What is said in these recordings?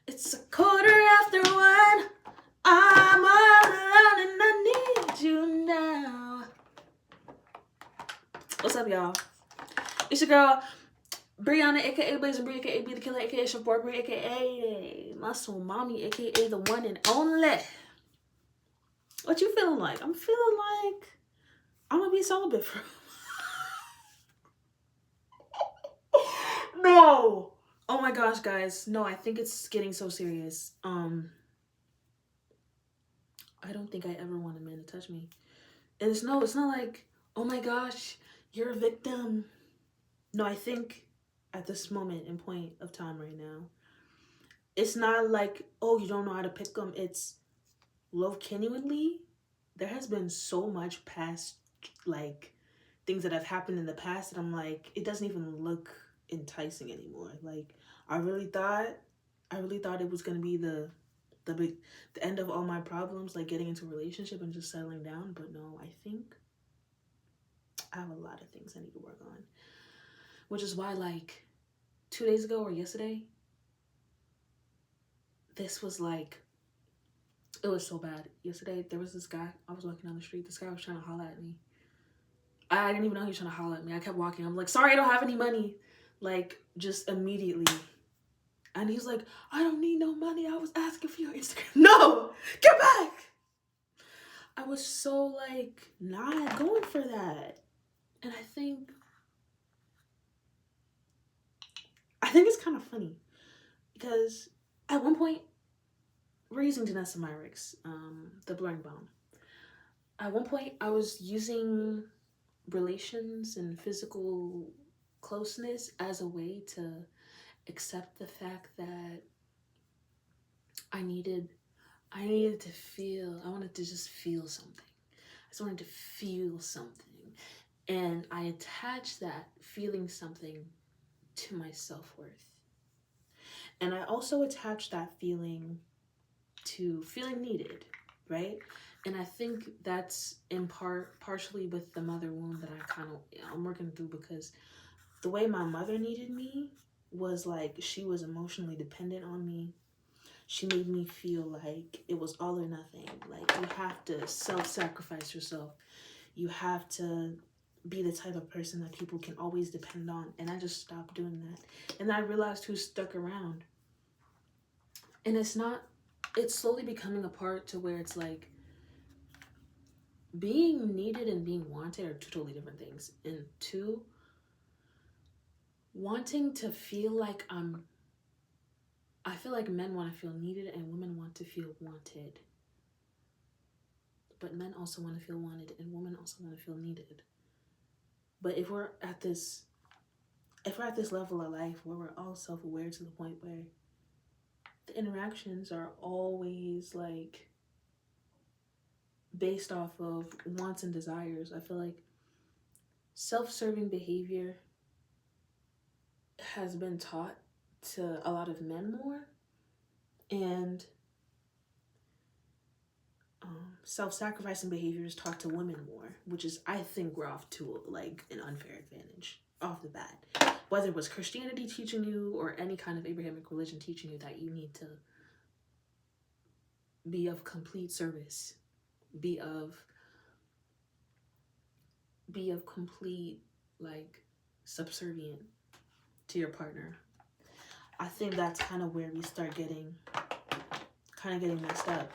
It's 1:15. I'm all alone and I need you now. What's up, y'all? It's your girl, Brianna, aka Blazing Bree, aka Be the Killer, aka Shabar Bree, aka Muscle Mommy, aka the one and only. What you feeling like? I'm feeling like I'm gonna be celibate for. No! Oh my gosh, guys. No, I think it's getting so serious. I don't think I ever want a man to touch me. And it's not like, oh my gosh, you're a victim. No, I think at this moment and point of time right now, it's not like, oh, you don't know how to pick them. It's love genuinely. There has been so much past, like, things that have happened in the past that I'm like, it doesn't even look enticing anymore. Like, I really thought it was gonna be the end of all my problems, like getting into a relationship and just settling down. But no, I think I have a lot of things I need to work on, which is why, like, 2 days ago or yesterday, this was like, it was so bad. Yesterday, there was this guy, I was walking down the street, this guy was trying to holler at me. I didn't even know he was trying to holler at me. I kept walking. I'm like, sorry, I don't have any money. Like, just immediately. And he's like, I don't need no money. I was asking for your Instagram. No! Get back! I was so, like, not going for that. And I think it's kind of funny. Because at one point, we're using Danessa Myricks, the blurring balm. At one point, I was using relations and physical closeness as a way to accept the fact that I needed to feel, I wanted to just feel something. I just wanted to feel something. And I attached that feeling something to my self-worth. And I also attached that feeling to feeling needed, right? And I think that's in partially with the mother wound that I'm working through, because the way my mother needed me was like, she was emotionally dependent on me. She made me feel like it was all or nothing. Like, you have to self-sacrifice yourself. You have to be the type of person that people can always depend on. And I just stopped doing that. And I realized who stuck around. And it's slowly becoming a part to where it's like, being needed and being wanted are two totally different things. And two, wanting to feel like I feel like men want to feel needed and women want to feel wanted. But men also want to feel wanted and women also want to feel needed. But if we're at this level of life where we're all self-aware to the point where the interactions are always like based off of wants and desires, I feel like self-serving behavior has been taught to a lot of men more, and self-sacrificing behavior is taught to women more, which is, I think we're off to like an unfair advantage off the bat. Whether it was Christianity teaching you or any kind of Abrahamic religion teaching you that you need to be of complete service, be of complete, like, subservient to your partner. I think that's kind of where we start getting messed up,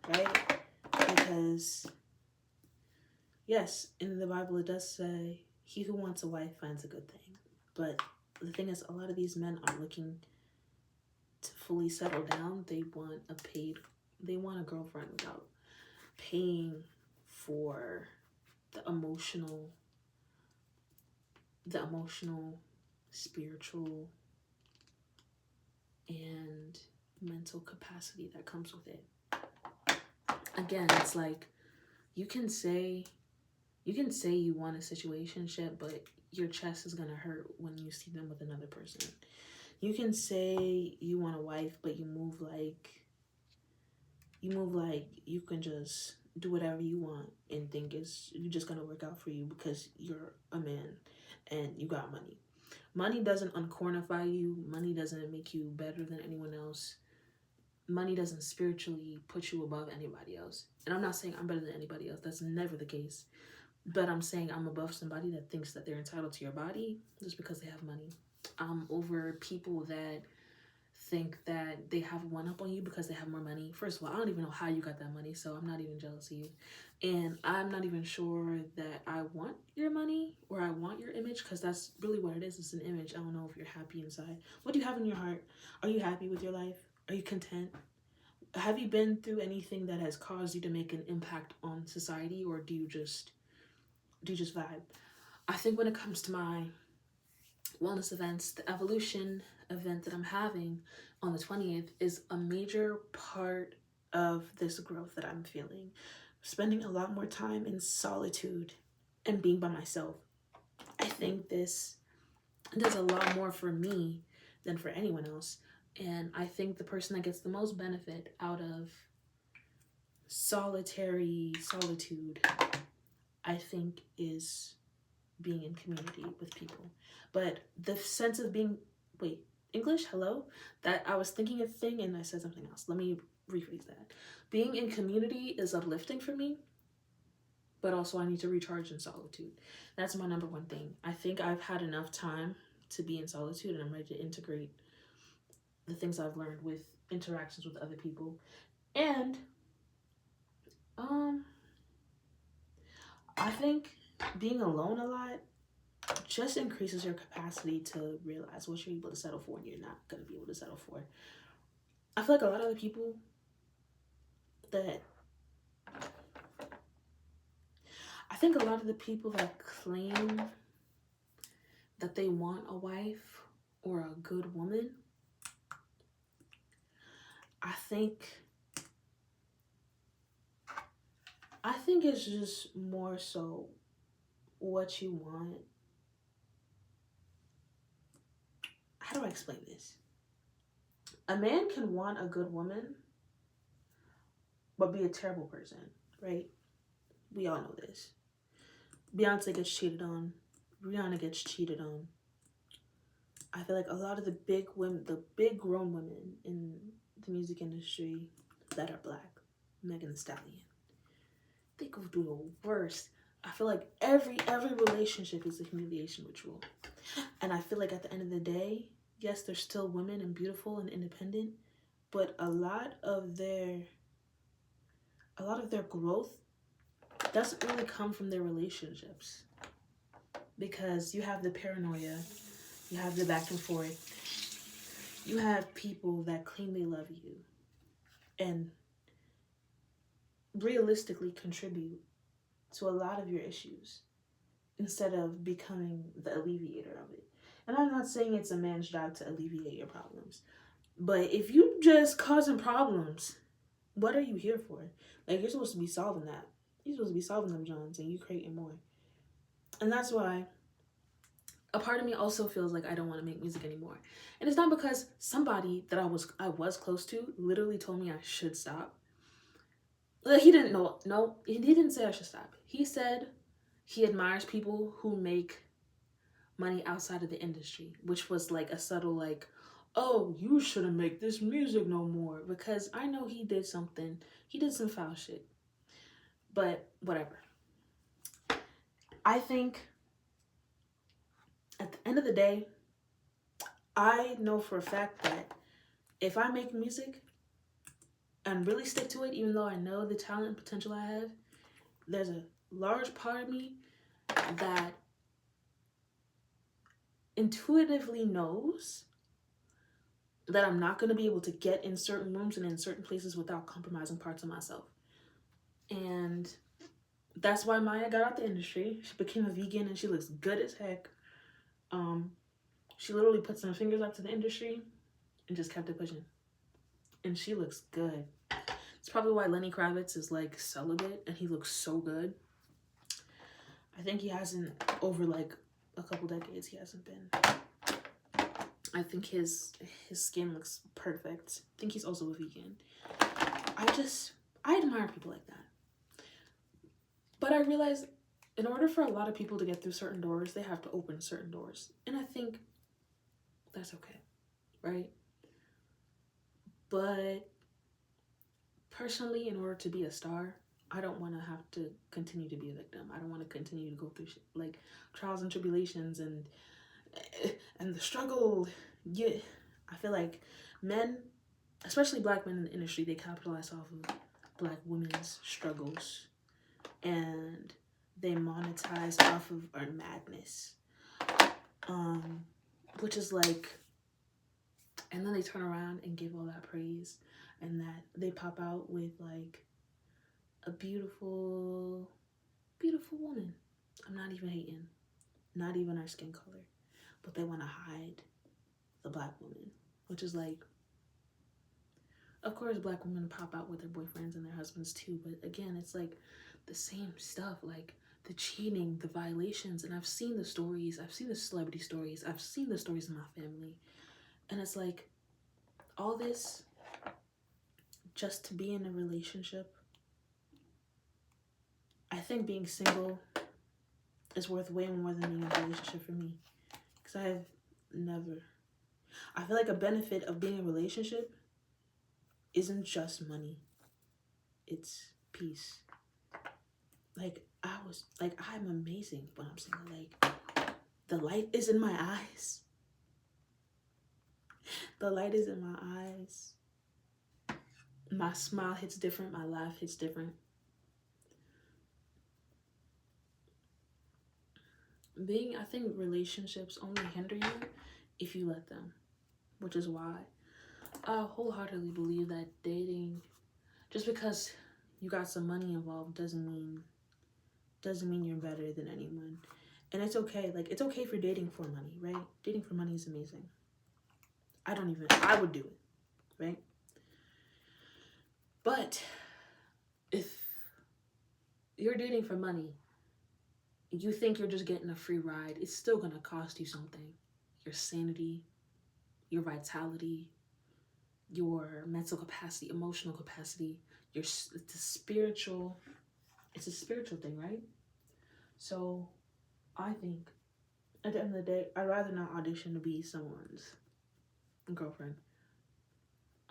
right? Because yes, in the Bible it does say, he who wants a wife finds a good thing. But the thing is, a lot of these men are looking to fully settle down. They want a girlfriend without paying for the emotional, spiritual, and mental capacity that comes with it. Again, it's like, you can say you want a situationship, but your chest is gonna hurt when you see them with another person. You can say you want a wife, but you move like you can just do whatever you want and think it's just gonna work out for you because you're a man and you got money. Money doesn't uncornify you. Money doesn't make you better than anyone else. money doesn't spiritually put you above anybody else. And I'm not saying I'm better than anybody else. That's never the case. But I'm saying I'm above somebody that thinks that they're entitled to your body just because they have money. I'm over people that think that they have one up on you because they have more money. First of all, I don't even know how you got that money, so I'm not even jealous of you. And I'm not even sure that I want your money or I want your image, because that's really what it is. It's an image. I don't know if you're happy inside. What do you have in your heart? Are you happy with your life? Are you content? Have you been through anything that has caused you to make an impact on society, or do you just vibe? I think when it comes to my wellness events, the evolution event that I'm having on the 20th is a major part of this growth that I'm feeling. Spending a lot more time in solitude and being by myself. I think this does a lot more for me than for anyone else. And I think the person that gets the most benefit out of solitude, I think, is being in community with people. But the sense of being, wait, English, hello? That I was thinking a thing and I said something else. Let me rephrase that. Being in community is uplifting for me, but also I need to recharge in solitude. That's my number one thing. I think I've had enough time to be in solitude, and I'm ready to integrate the things I've learned with interactions with other people. And I think being alone a lot just increases your capacity to realize what you're able to settle for and you're not going to be able to settle for. I feel like a lot of the people that claim that they want a wife or a good woman, I think it's just more so what you want. How do I explain this? A man can want a good woman, but be a terrible person, right? We all know this. Beyonce gets cheated on. Rihanna gets cheated on. I feel like a lot of the big women, the big grown women in the music industry that are black, Megan Thee Stallion, they go through the worst. I feel like every relationship is a humiliation ritual. And I feel like at the end of the day, yes, they're still women and beautiful and independent, but a lot of their growth doesn't really come from their relationships, because you have the paranoia, you have the back and forth, you have people that claim they love you and realistically contribute to a lot of your issues instead of becoming the alleviator of it. And I'm not saying it's a man's job to alleviate your problems, but if you just causing problems, what are you here for? Like, you're supposed to be solving that. You're supposed to be solving them Johns, and you creating more. And that's why a part of me also feels like I don't want to make music anymore. And it's not because somebody that I was close to literally told me I should stop. Like, he didn't know. No, he didn't say I should stop. He said he admires people who make money outside of the industry, which was like a subtle like, oh, you shouldn't make this music no more, because I know he did something. He did some foul shit. But whatever. I think at the end of the day, I know for a fact that if I make music and really stick to it, even though I know the talent and potential I have, there's a large part of me that intuitively knows that I'm not going to be able to get in certain rooms and in certain places without compromising parts of myself. And that's why Maya got out the industry. She became a vegan and she looks good as heck. She literally put some fingers up to the industry and just kept it pushing. And she looks good. It's probably why Lenny Kravitz is like celibate and he looks so good. I think he hasn't, over like a couple decades, he hasn't been. I think his skin looks perfect. I think he's also a vegan. I admire people like that. But I realize in order for a lot of people to get through certain doors, they have to open certain doors. And I think that's okay, right? But personally, in order to be a star, I don't want to have to continue to be a victim. I don't want to continue to go through like trials and tribulations and the struggle. Yeah, I feel like men, especially black men in the industry, they capitalize off of black women's struggles, and they monetize off of our madness. Which is like, and then they turn around and give all that praise, and that they pop out with like a beautiful, beautiful woman. I'm not even hating, not even our skin color, but they want to hide the black woman, which is like, of course, black women pop out with their boyfriends and their husbands too, but again, it's like the same stuff, like the cheating, the violations. And I've seen the stories, I've seen the celebrity stories, I've seen the stories in my family, and it's like all this just to be in a relationship. I think being single is worth way more than being in a relationship for me, because I feel like a benefit of being in a relationship isn't just money, it's peace. Like, I'm amazing when I'm single. Like, the light is in my eyes. The light is in my eyes. My smile hits different, my laugh hits different. I think relationships only hinder you if you let them, which is why I wholeheartedly believe that dating, just because you got some money involved, doesn't mean you're better than anyone. And it's okay. Like, it's okay for dating for money, right? Dating for money is amazing. I would do it, right? But if you're dating for money, you think you're just getting a free ride, it's still gonna cost you something. Your sanity, your vitality, your mental capacity, emotional capacity, it's a spiritual thing, right? So I think at the end of the day, I'd rather not audition to be someone's girlfriend.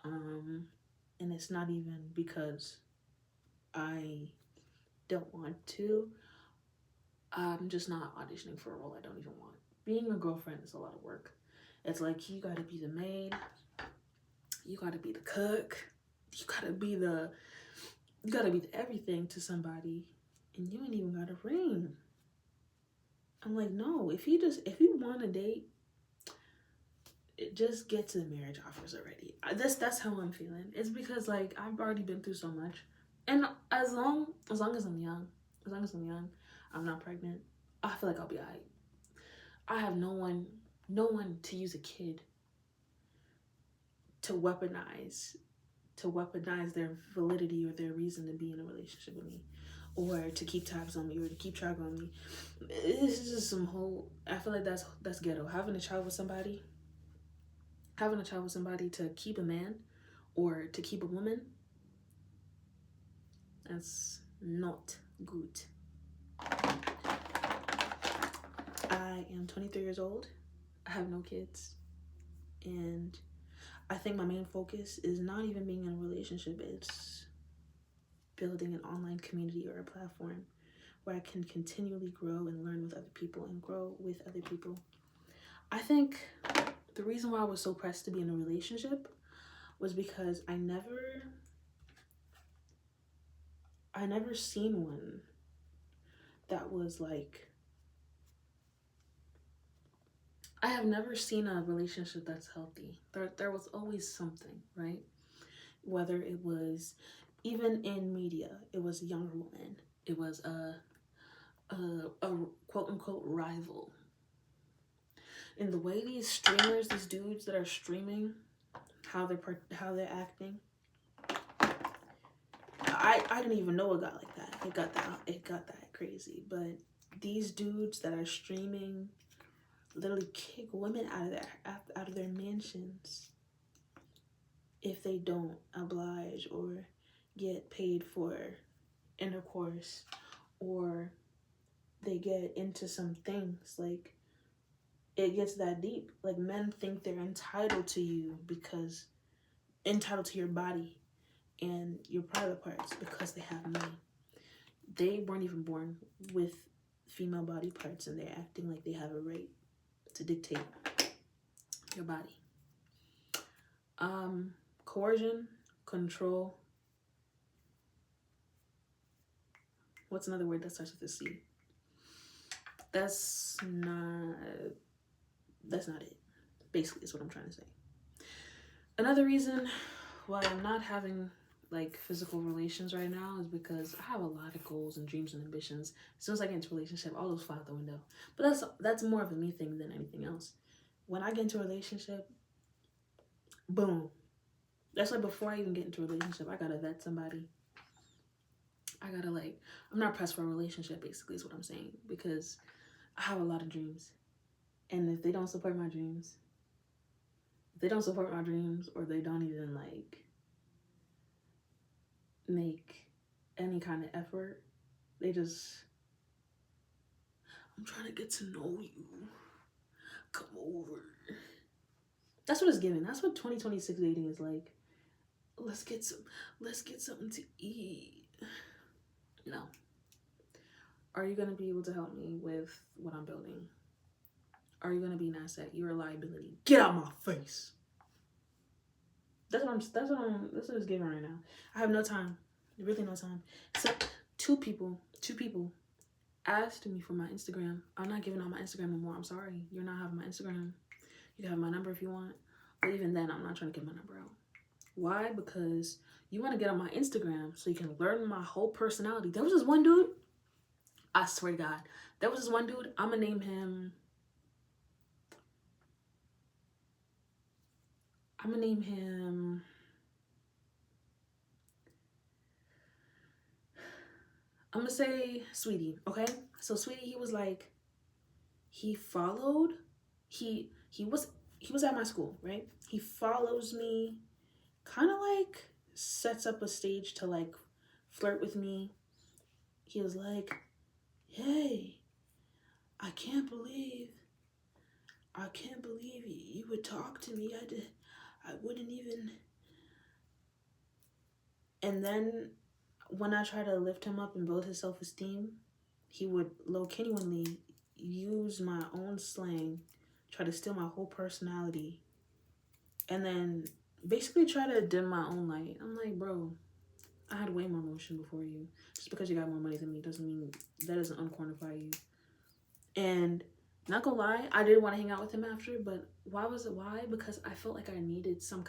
And it's not even because I don't want to. I'm just not auditioning for a role I don't even want. Being a girlfriend is a lot of work. It's like, you gotta be the maid, you gotta be the cook, you gotta be the everything to somebody, and you ain't even got a ring. I'm like, no, if you want to date, just get to the marriage offers already. That's how I'm feeling. It's because, like, I've already been through so much, and as long as I'm young, I'm not pregnant, I feel like I'll be alright. I have no one to use a kid to weaponize their validity or their reason to be in a relationship with me, or to keep tabs on me, or to keep track on me. This is just some whole, I feel like that's ghetto. Having a child with somebody to keep a man or to keep a woman, that's not good. I am 23 years old. I have no kids. And I think my main focus is not even being in a relationship. It's building an online community or a platform where I can continually grow and learn with other people and grow with other people. I think the reason why I was so pressed to be in a relationship was because I never seen one that was like, I have never seen a relationship that's healthy. There was always something, right? Whether it was, even in media, it was a younger woman, it was a quote unquote rival. And the way these dudes that are streaming, how they're acting, I didn't even know it got like that. It got that crazy. But these dudes that are streaming literally kick women out of their mansions if they don't oblige or get paid for intercourse, or they get into some things. Like, it gets that deep. Like, men think they're entitled to you, entitled to your body, and your private parts because they have money. They weren't even born with female body parts, and they're acting like they have a right to dictate your body. Coercion, control. What's another word that starts with a C? That's not it. Basically, is what I'm trying to say. Another reason why I'm not having like physical relations right now is because I have a lot of goals and dreams and ambitions. As soon as I get into a relationship, all those fly out the window. But that's more of a me thing than anything else. When I get into a relationship, boom. That's like before I even get into a relationship, I gotta vet somebody. I gotta I'm not pressed for a relationship, basically, is what I'm saying. Because I have a lot of dreams. And if they don't support my dreams, or they don't even make any kind of effort, they just, I'm trying to get to know you. Come over. That's what it's giving. That's what 2026 dating is like. Let's get something to eat. No. Are you gonna be able to help me with what I'm building? Are you gonna be an asset? You're a liability. Get out my face. That's what it's giving right now. I have no time. Really no time. So two people asked me for my Instagram. I'm not giving out my Instagram anymore. I'm sorry. You're not having my Instagram. You can have my number if you want. But even then, I'm not trying to give my number out. Why? Because you want to get on my Instagram so you can learn my whole personality. There was this one dude. I swear to God. There was this one dude. I'm going to name him. I'm going to say Sweetie, okay? So Sweetie, he followed, he was at my school, right? He follows me, kind of sets up a stage to flirt with me. He was like, hey, I can't believe you would talk to me. I wouldn't even. And then when I try to lift him up and build his self-esteem, he would genuinely use my own slang, try to steal my whole personality, and then basically try to dim my own light. I'm like, bro, I had way more emotion before you. Just because you got more money than me doesn't mean that doesn't unquantify you. And not gonna lie, I did want to hang out with him after, but why? Because I felt like I needed some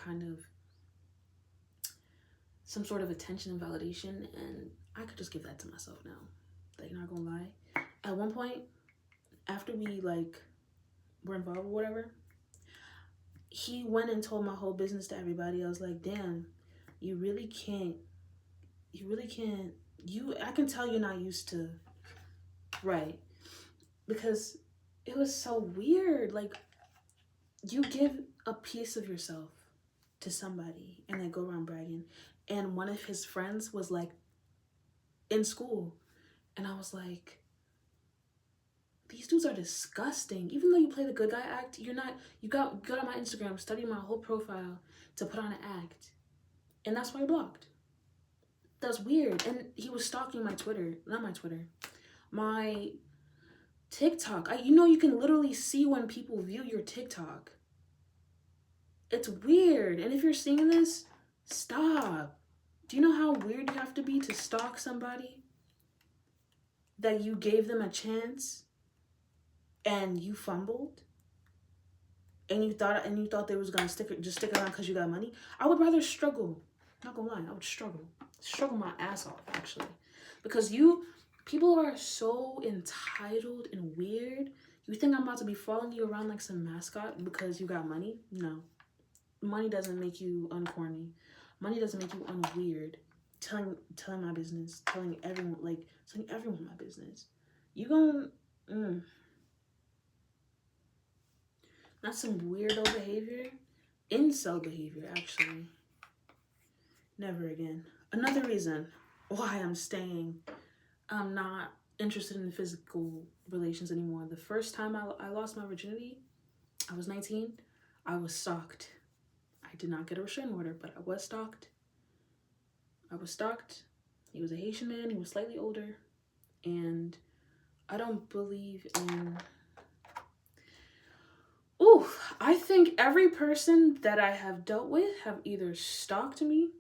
sort of attention and validation, and I could just give that to myself now. Like, not gonna lie. At one point, after we were involved or whatever, he went and told my whole business to everybody. I was like, damn, you really can't, I can tell you're not used to, right? Because it was so weird. You give a piece of yourself to somebody and they go around bragging. And one of his friends was in school. And I was like, these dudes are disgusting. Even though you play the good guy act, you got on my Instagram, study my whole profile to put on an act. And that's why I blocked. That's weird. And he was stalking my TikTok. You can literally see when people view your TikTok. It's weird. And if you're seeing this, stop. Do you know how weird you have to be to stalk somebody that you gave them a chance and you fumbled? And you thought they was gonna stick around because you got money? I would rather struggle. Not gonna lie, I would struggle my ass off, actually, because people are so entitled and weird. You think I'm about to be following you around like some mascot because you got money? No, money doesn't make you uncorny. Money doesn't make you unweird. Telling my business, telling everyone my business. You gon' not some weirdo behavior. Incel behavior, actually. Never again. Another reason why I'm not interested in physical relations anymore. The first time I lost my virginity, I was 19. I was stalked. I did not get a restraining order, but I was stalked. I was stalked. He was a Haitian man. He was slightly older. And I don't believe in... Ooh, I think every person that I have dealt with have either stalked me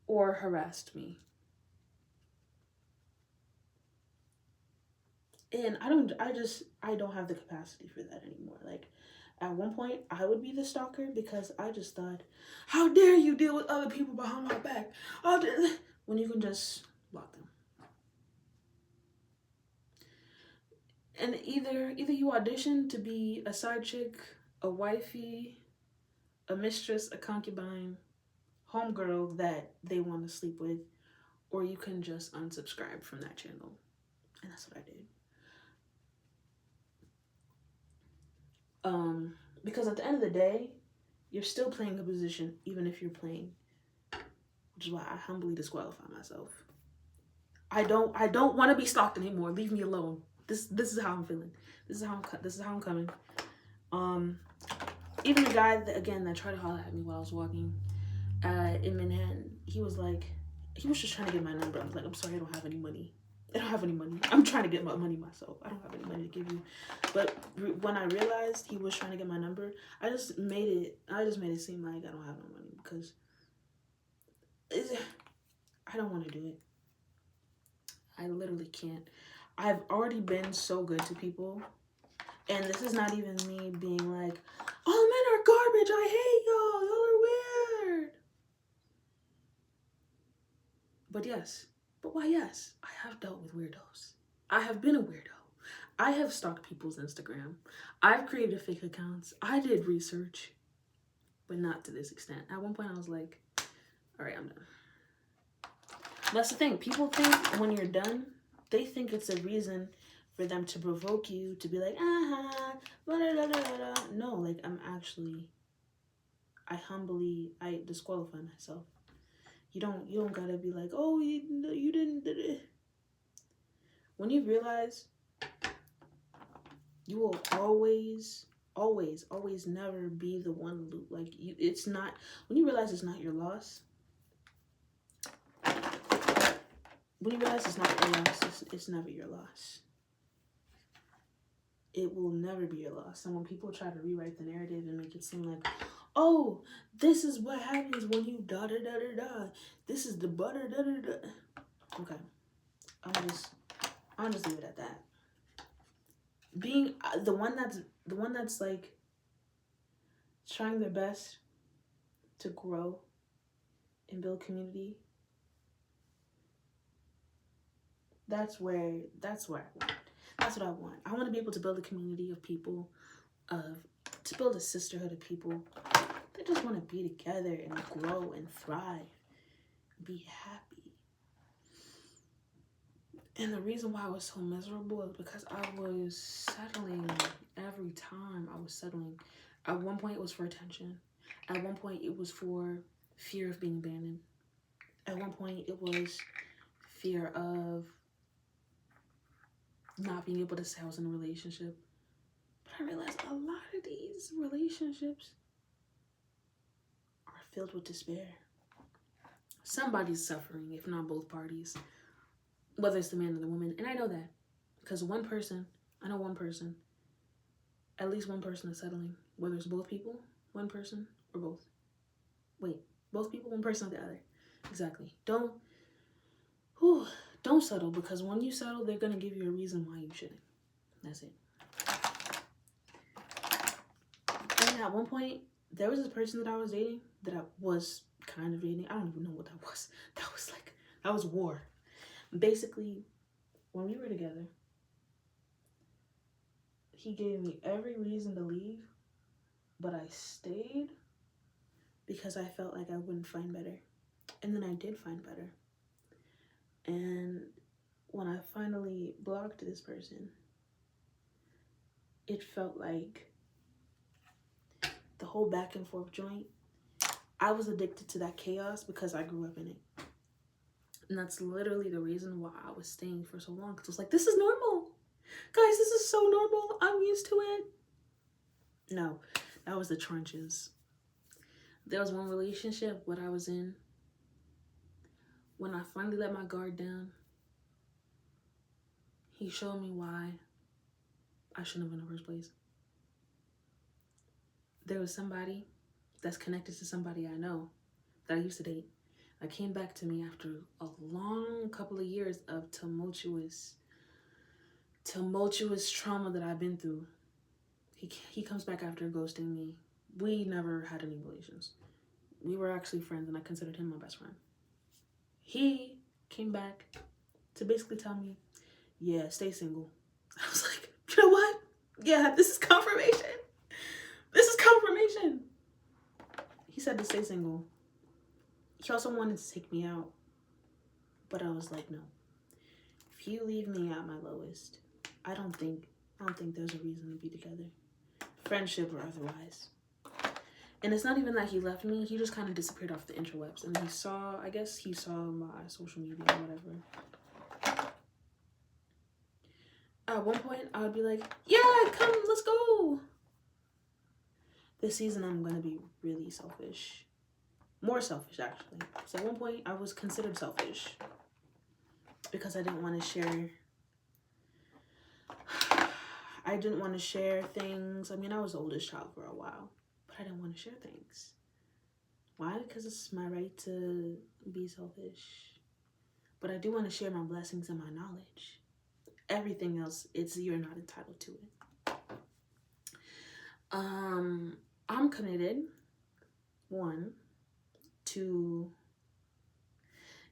or harassed me. And I don't have the capacity for that anymore. Like, at one point, I would be the stalker because I just thought, how dare you deal with other people behind my back? When you can just block them. And either you audition to be a side chick, a wifey, a mistress, a concubine, homegirl that they want to sleep with, or you can just unsubscribe from that channel. And that's what I did. Because at the end of the day, you're still playing a position, even if you're playing, which is why I humbly disqualify myself. I don't want to be stalked anymore. Leave me alone. This is how I'm feeling. This is how I'm coming. Even the guy that tried to holler at me while I was walking in Manhattan, he was just trying to get my number. I was like, I'm sorry, I don't have any money. I don't have any money. I'm trying to get my money myself. I don't have any money to give you. But when I realized he was trying to get my number, I just made it seem like I don't have no money because I don't want to do it. I literally can't. I've already been so good to people. And this is not even me being like, all men are garbage. I hate y'all. Y'all are weird. But yes. But why yes? I have dealt with weirdos. I have been a weirdo. I have stalked people's Instagram. I've created fake accounts. I did research. But not to this extent. At one point I was like, all right, I'm done. That's the thing. People think when you're done, they think it's a reason for them to provoke you to be like, blah, blah, blah, blah, blah. No, like I disqualify myself. You don't gotta be like, oh, you didn't. When you realize you will always never be the one like you. It's not when you realize it's not your loss. When you realize it's not your loss, it's never your loss. It will never be your loss. And when people try to rewrite the narrative and make it seem like, oh, this is what happens when you da da da da da. This is the butter da da da. Okay, I'll just leave it at that. Being the one that's like trying their best to grow and build community. That's what I want. That's what I want. I want to be able to build a community of people, to build a sisterhood of people that just want to be together and grow and thrive, be happy. And the reason why I was so miserable is because I was settling every time I was settling. At one point it was for attention. At one point it was for fear of being abandoned. At one point it was fear of not being able to say I was in a relationship. But I realized a lot of these relationships are filled with despair. Somebody's suffering, if not both parties. Whether it's the man or the woman. And I know that. Because I know one person. At least one person is settling. Whether it's both people, one person, or both. Wait, both people, one person or the other. Exactly. Don't settle, because when you settle, they're going to give you a reason why you shouldn't. That's it. And at one point, there was this person that I was dating, that I was kind of dating. I don't even know what that was. That was war. Basically, when we were together, he gave me every reason to leave, but I stayed because I felt like I wouldn't find better. And then I did find better. And when I finally blocked this person, it felt like the whole back and forth joint, I was addicted to that chaos because I grew up in it. And that's literally the reason why I was staying for so long. Because I was like, this is normal. Guys, this is so normal. I'm used to it. No, that was the trenches. There was one relationship what I was in when I finally let my guard down, he showed me why I shouldn't have in the first place. There was somebody that's connected to somebody I know that I used to date that came back to me after a long couple of years of tumultuous trauma that I've been through. He comes back after ghosting me. We never had any relations. We were actually friends, and I considered him my best friend. He came back to basically tell me, yeah, stay single. I was like, you know what? Yeah, this is confirmation. This is confirmation. He said to stay single. He also wanted to take me out. But I was like, no. If you leave me at my lowest, I don't think there's a reason to be together. Friendship or otherwise. And it's not even that he left me, he just kind of disappeared off the interwebs. And he saw my social media or whatever. At one point, I would be like, yeah, come, let's go. This season, I'm going to be really selfish. More selfish, actually. So at one point, I was considered selfish. Because I didn't want to share. I didn't want to share things. I mean, I was the oldest child for a while. But I didn't want to share things. Why? Because it's my right to be selfish. But I do want to share my blessings and my knowledge. Everything else, you're not entitled to it. I'm committed, one, to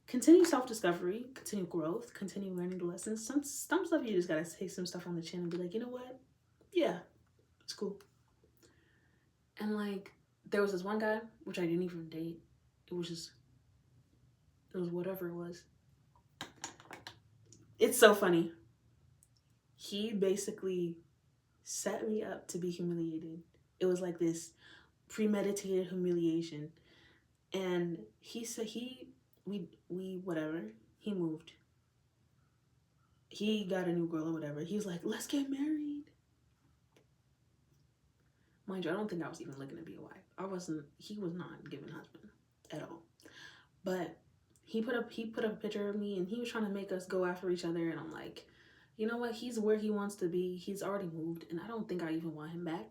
continue self-discovery, continue growth, continue learning the lessons. Some stuff you just gotta take some stuff on the chin and be like, you know what? Yeah, it's cool. And like, there was this one guy, which I didn't even date. It was whatever it was. It's so funny. He basically set me up to be humiliated. It was like this premeditated humiliation. And he said whatever, he moved. He got a new girl or whatever. He was like, let's get married. Mind you, I don't think I was even looking to be a wife. He was not giving husband at all. But he put up a picture of me and he was trying to make us go after each other. And I'm like, you know what? He's where he wants to be. He's already moved. And I don't think I even want him back.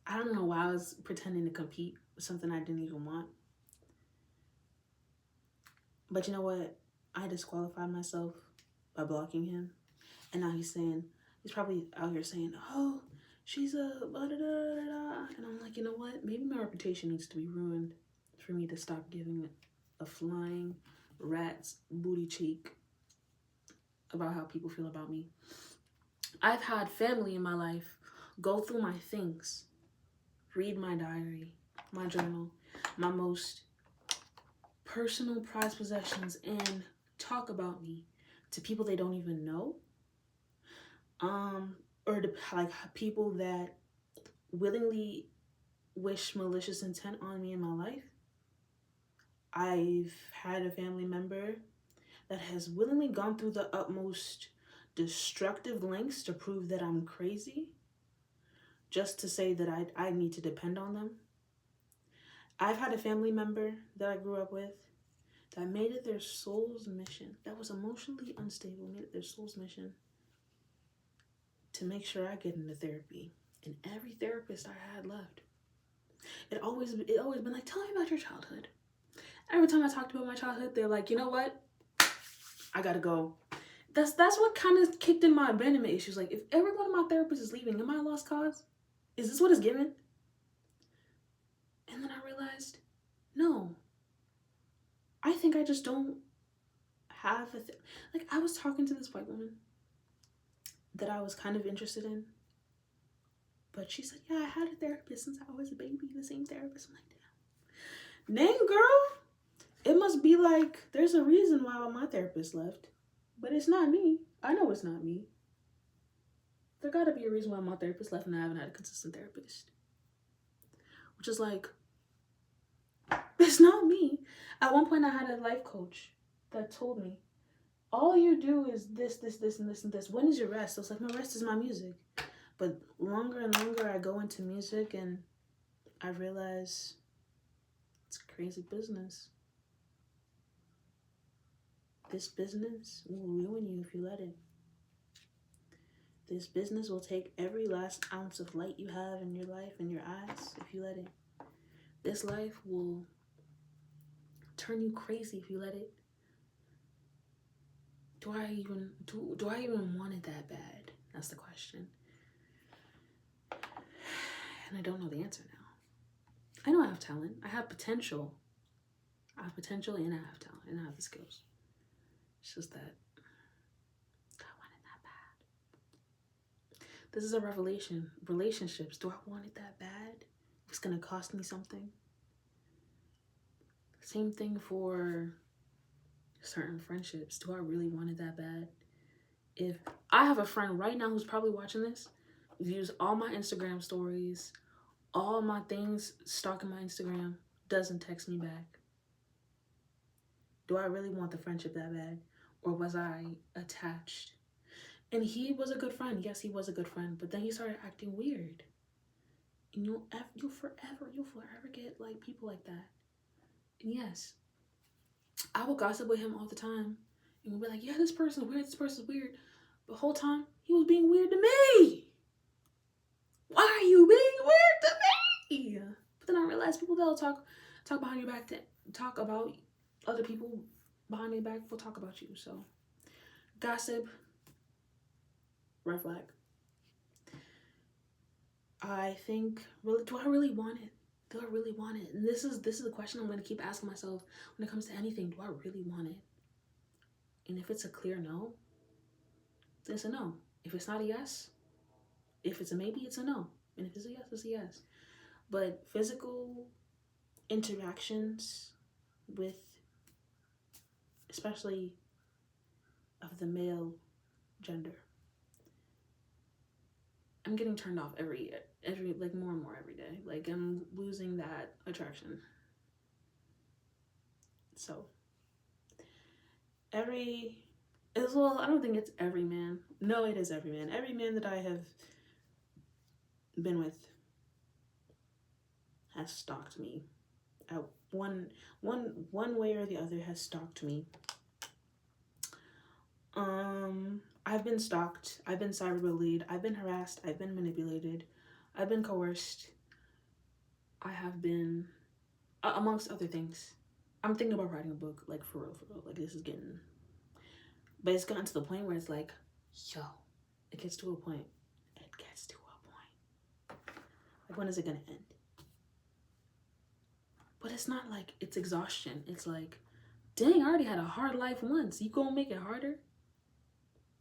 I don't know why I was pretending to compete with something I didn't even want. But you know what? I disqualified myself by blocking him. And now he's probably out here saying, oh, she's a blah, da, da, da, da. And I'm like, you know what? Maybe my reputation needs to be ruined for me to stop giving a flying rat's booty cheek about how people feel about me. I've had family in my life go through my things, read my diary, my journal, my most personal prized possessions, and talk about me to people they don't even know, or to like people that willingly wish malicious intent on me in my life. I've had a family member that has willingly gone through the utmost destructive lengths to prove that I'm crazy, just to say that I need to depend on them. I've had a family member that I grew up with that made it their soul's mission, that was emotionally unstable, made it their soul's mission to make sure I get into therapy. And every therapist I had left. It always been like, tell me about your childhood. Every time I talked about my childhood, they're like, you know what? I gotta go. That's what kind of kicked in my abandonment issues. Like, if every one of my therapists is leaving, am I a lost cause? Is this what it's given? And then I realized, no. I think I just don't have like, I was talking to this white woman that I was kind of interested in. But she said, yeah, I had a therapist since I was a baby, the same therapist. I'm like, dang, girl. It must be like, there's a reason why my therapist left. But it's not me. I know it's not me. There gotta be a reason why my therapist left and I haven't had a consistent therapist. Which is like, it's not me. At one point I had a life coach that told me, all you do is this, this, this, and this, and this. When is your rest? I was like, my rest is my music. But longer and longer I go into music and I realize it's crazy business. This business will ruin you if you let it. This business will take every last ounce of light you have in your life, in your eyes, if you let it. This life will turn you crazy if you let it. Do I even want it that bad? That's the question. And I don't know the answer now. I know I have talent. I have potential. I have potential and I have talent and I have the skills. It's just that do I want it that bad? This is a revelation. Relationships. Do I want it that bad? It's gonna cost me something. Same thing for certain friendships. Do I really want it that bad? If I have a friend right now who's probably watching this, views all my Instagram stories, all my things, stalking my Instagram, doesn't text me back. Do I really want the friendship that bad? Or was I attached? And he was a good friend. Yes, he was a good friend. But then he started acting weird. And you'll forever get like people like that. And yes, I will gossip with him all the time. And we'll be like, yeah, this person's weird, this person's weird. But the whole time, he was being weird to me. Why are you being weird to me? But then I realized people that'll talk behind your back, to talk about other people behind their back will talk about you. So gossip, red flag. I think, really, do I really want it? Do I really want it? And this is the question I'm going to keep asking myself when it comes to anything. Do I really want it? And if it's a clear no, then it's a no. If it's not a yes, if it's a maybe, it's a no. And if it's a yes, it's a yes. But physical interactions with, especially of the male gender, I'm getting turned off every like more and more every day. Like I'm losing that attraction. So I don't think it's every man. No, it is every man. Every man that I have been with has stalked me. One way or the other has stalked me. I've been stalked. I've been cyberbullied. I've been harassed. I've been manipulated. I've been coerced. I have been, amongst other things. I'm thinking about writing a book, like for real. Like this is getting, but it's gotten to the point where it's like, yo, it gets to a point. Like when is it gonna end? But it's not like it's exhaustion. It's like, dang, I already had a hard life once. You gonna make it harder?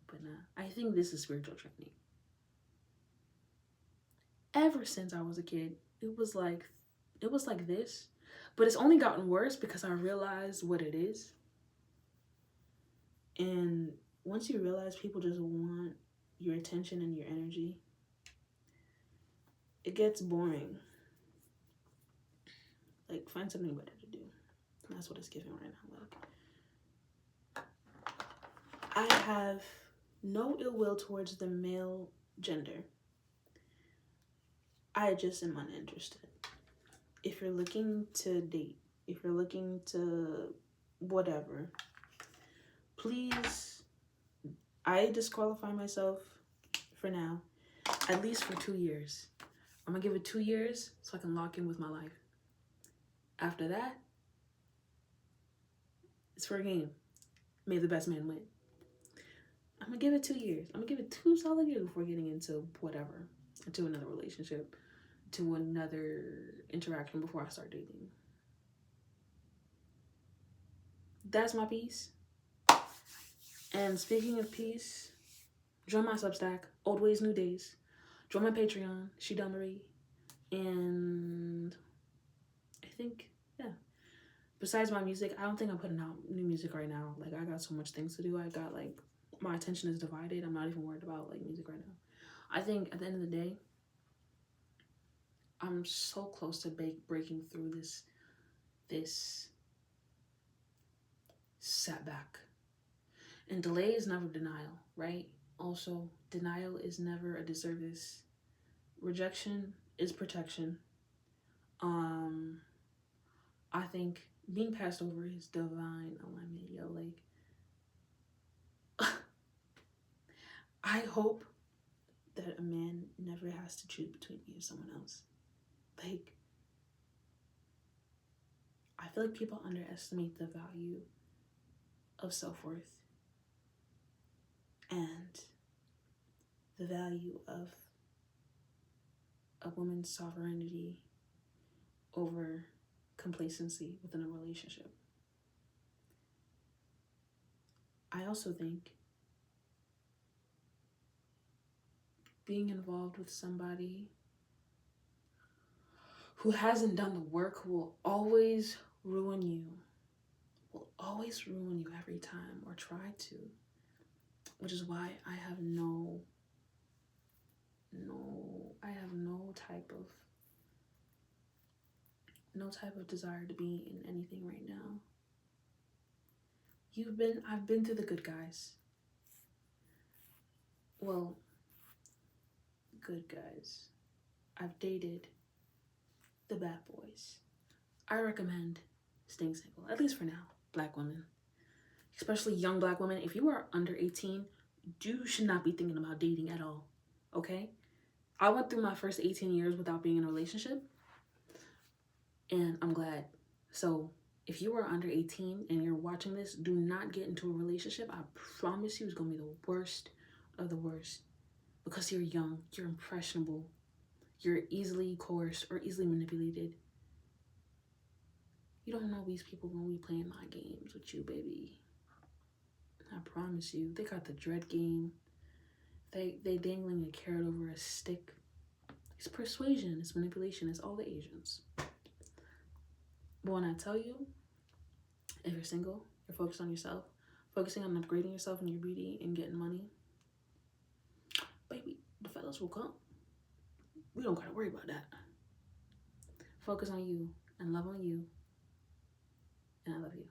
But nah, I think this is spiritual training. Ever since I was a kid, it was like this, but it's only gotten worse because I realized what it is. And once you realize people just want your attention and your energy, it gets boring. Like, find something better to do. And that's what it's giving right now. Like, I have no ill will towards the male gender. I just am uninterested. If you're looking to date, if you're looking to whatever, please, I disqualify myself for now, at least for 2 years. I'm gonna give it 2 years so I can lock in with my life. After that, it's for a game. May the best man win. I'm gonna give it 2 years. I'm gonna give it 2 solid years before getting into whatever, into another relationship, to another interaction before I start dating. That's my piece. And speaking of peace, join my Substack, Old Ways, New Days. Join my Patreon, Shida Marie. And I think, yeah. Besides my music, I don't think I'm putting out new music right now. Like, I got so much things to do. I got, like, my attention is divided. I'm not even worried about, like, music right now. I think at the end of the day, I'm so close to breaking through this setback. And delay is never denial, right? Also, denial is never a disservice. Rejection is protection. I think being passed over is divine alignment, yo. Like, I hope that a man never has to choose between me and someone else. Like, I feel like people underestimate the value of self-worth and the value of a woman's sovereignty over complacency within a relationship. I also think being involved with somebody who hasn't done the work will always ruin you, every time, or try to, which is why I have no type of desire to be in anything right now. I've been through the good guys. Well, good guys. I've dated the bad boys. I recommend staying single, at least for now, black women. Especially young black women. If you are under 18, you should not be thinking about dating at all, okay? I went through my first 18 years without being in a relationship, and I'm glad. So if you are under 18 and you're watching this, do not get into a relationship. I promise you it's going to be the worst of the worst, because you're young, you're impressionable, you're easily coerced or easily manipulated. You don't know these people going to be playing mind games with you, baby. I promise you. They got the dread game. They dangling a carrot over a stick. It's persuasion, it's manipulation, it's all the Asians. But when I tell you, if you're single, you're focused on yourself, focusing on upgrading yourself and your beauty and getting money, baby, the fellas will come. We don't gotta worry about that. Focus on you and love on you. And I love you.